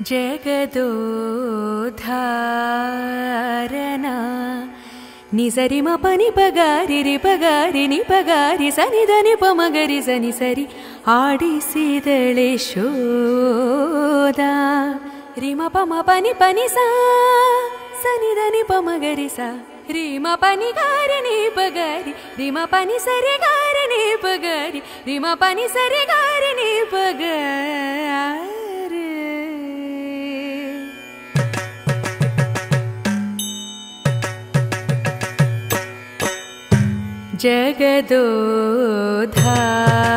ಜಗದೋಧಾರನಾ ನಿಸರಿ ಮ ಪನಿ ಪಗಾರಿ ರಿ ಪಗಾರಿ ನಿ ಪಗಾರಿ ಸನಿ ಧನಿ ಪ ಮಗರಿ ಸನಿ ಸರಿ ಆಡಿಸಿದಳೆ ಶೋಧ ರಿ ಮ ಪ ಮ ಪನಿ ಪನಿ ಸಾ ಸನಿ ಧನಿ ಪ ಮಗರಿ ಸಾ ರಿ ಮ ಪನಿ ಗಾರಿ ನಿ ಪಗಾರಿ ರಿ ಮ ಪನಿ ಸರಿ ಗಾರಿ ನಿ ಪಗಾರಿ ರಿ ಮ ಪನಿ ಸರಿ ಗಾರಿ ನಿ ಪಗಾರಿ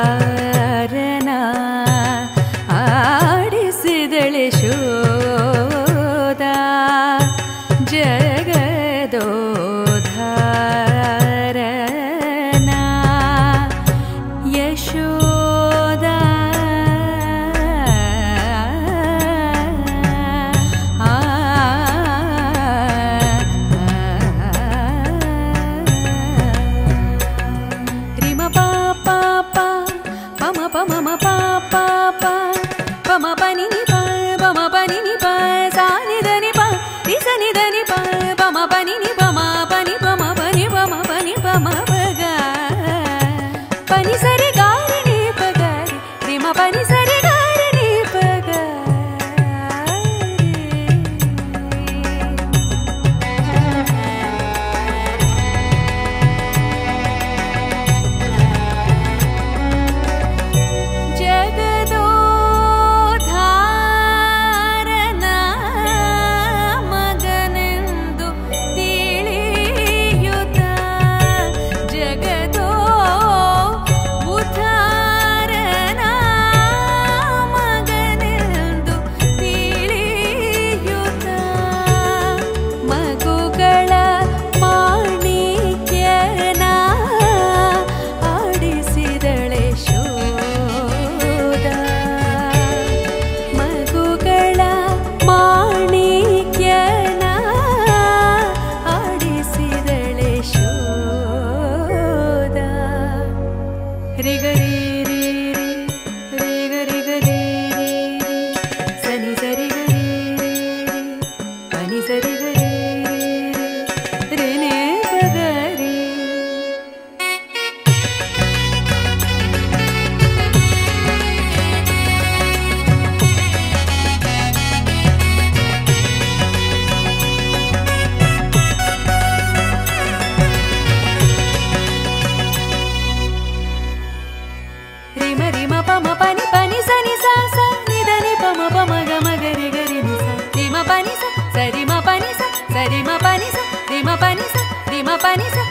ಜಗದೋಧಾರನಾ ಆಡಿಸಿದಳೆ ಶೋಧ ಜಗದೋಧಾರನಾ Yashoda Pama pa pa pa, pama pa ni ni pa, pama pa ni ni pa, sa ni da ni pa, ni sa ni da ni pa, pama pa ni ni pama pa ni pama pa ni pama pa ni pama pa ga, pa ni sa re ga re ni pa ga re, ni ma pa ni sa re ga re ni pa ga Sari ma pa ni sa, ri ma pa ni sa,